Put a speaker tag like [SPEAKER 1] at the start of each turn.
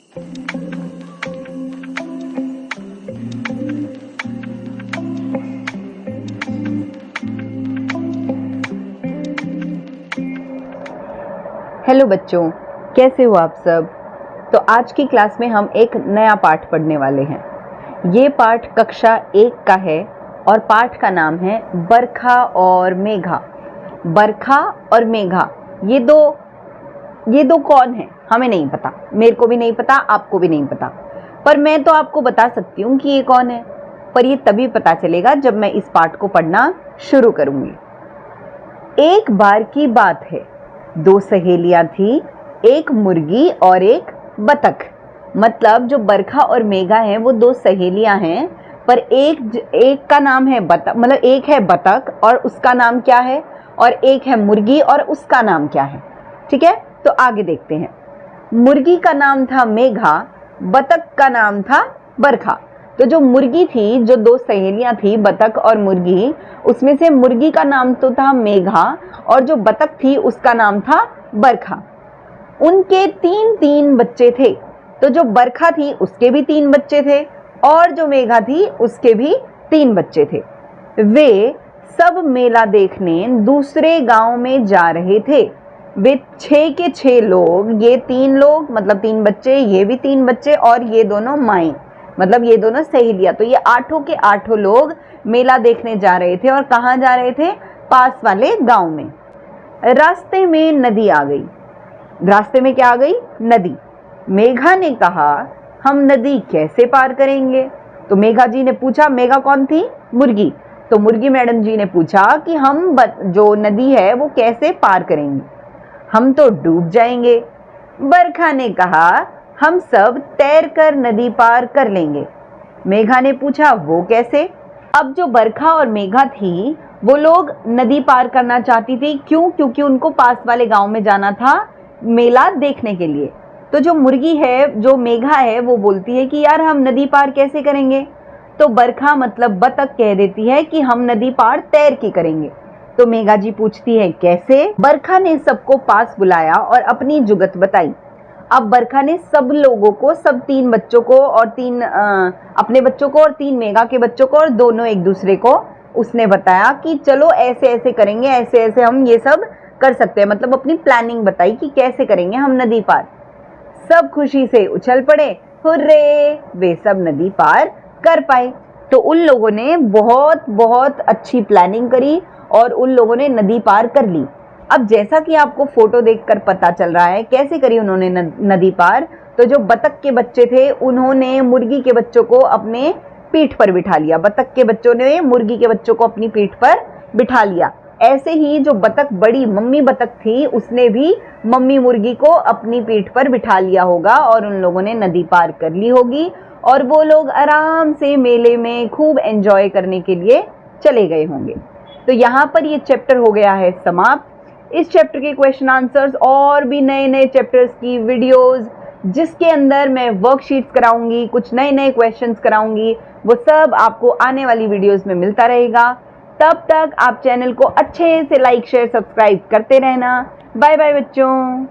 [SPEAKER 1] Hello बच्चों, कैसे हो आप सब। तो आज की क्लास में हम एक नया पाठ पढ़ने वाले हैं। ये पाठ कक्षा 1 का है और पाठ का नाम है बरखा और मेघा। बरखा और मेघा ये दो कौन है हमें नहीं पता, मेरे को भी नहीं पता, आपको भी नहीं पता, पर मैं तो आपको बता सकती हूँ कि ये कौन है। पर ये तभी पता चलेगा जब मैं इस पाठ को पढ़ना शुरू करूँगी। एक बार की बात है, 2 सहेलियां थी, एक मुर्गी और एक बतख। मतलब जो बरखा और मेघा हैं वो 2 सहेलियां हैं, पर एक का नाम है बतख, मतलब एक है बतख और उसका नाम क्या है, और एक है मुर्गी और उसका नाम क्या है। ठीक है, तो आगे देखते हैं। मुर्गी का नाम था मेघा, बतख का नाम था बरखा। तो जो मुर्गी थी, जो 2 सहेलियां थी बतख और मुर्गी, उसमें से मुर्गी का नाम तो था मेघा और जो बतख थी उसका नाम था बरखा। उनके 3 बच्चे थे। तो जो बरखा थी उसके भी 3 बच्चे थे और जो मेघा थी उसके भी 3 बच्चे थे। वे सब मेला देखने दूसरे गांव में जा रहे थे। वे 6 के 6 लोग, ये 3 लोग मतलब 3 बच्चे, ये भी 3 बच्चे और ये दोनों माई मतलब ये दोनों सहेलियां, तो ये 8 के 8 लोग मेला देखने जा रहे थे। और कहाँ जा रहे थे? पास वाले गांव में। रास्ते में नदी आ गई। रास्ते में क्या आ गई? नदी। मेघा ने कहा, हम नदी कैसे पार करेंगे? तो मेघा जी ने पूछा, मेघा कौन थी? मुर्गी। तो मुर्गी मैडम जी ने पूछा कि हम जो नदी है वो कैसे पार करेंगे? हम तो डूब जाएंगे। बरखा ने कहा, हम सब तैरकर नदी पार कर लेंगे। मेघा ने पूछा, वो कैसे? अब जो बरखा और मेघा थी वो लोग नदी पार करना चाहती थी। क्यों? क्योंकि उनको पास वाले गांव में जाना था मेला देखने के लिए। तो जो मुर्गी है, जो मेघा है, वो बोलती है कि यार हम नदी पार कैसे करेंगे? तो बरखा मतलब बतख कह देती है कि हम नदी पार तैर के करेंगे। तो मेघा जी पूछती है कैसे? बरखा ने सबको पास बुलाया और अपनी जुगत बताई। अब बरखा ने सब लोगों को, सब 3 बच्चों को और 3 अपने बच्चों को और 3 मेघा के बच्चों को और दोनों एक दूसरे को उसने बताया कि चलो ऐसे ऐसे करेंगे, ऐसे ऐसे हम ये सब कर सकते हैं। मतलब अपनी प्लानिंग बताई कि कैसे करेंगे हम नदी पार। सब खुशी से उछल पड़े, हुर्रे! वे सब नदी पार कर पाए। तो उन लोगों ने बहुत बहुत अच्छी प्लानिंग करी और उन लोगों ने नदी पार कर ली। अब जैसा कि आपको फोटो देखकर पता चल रहा है कैसे करी उन्होंने नदी पार। तो जो बतख के बच्चे थे उन्होंने मुर्गी के बच्चों को अपने पीठ पर बिठा लिया। बतख के बच्चों ने मुर्गी के बच्चों को अपनी पीठ पर बिठा लिया। ऐसे ही जो बतख, बड़ी मम्मी बतख थी, उसने भी मम्मी मुर्गी को अपनी पीठ पर बिठा लिया होगा और उन लोगों ने नदी पार कर ली होगी और वो लोग आराम से मेले में खूब एंजॉय करने के लिए चले गए होंगे। तो यहाँ पर ये चैप्टर हो गया है समाप्त। इस चैप्टर के क्वेश्चन आंसर्स और भी नए नए चैप्टर्स की वीडियोस जिसके अंदर मैं वर्कशीट्स कराऊंगी, कुछ नए नए क्वेश्चंस कराऊंगी, वो सब आपको आने वाली वीडियोस में मिलता रहेगा। तब तक आप चैनल को अच्छे से लाइक, शेयर, सब्सक्राइब करते रहना। बाय बाय बच्चों।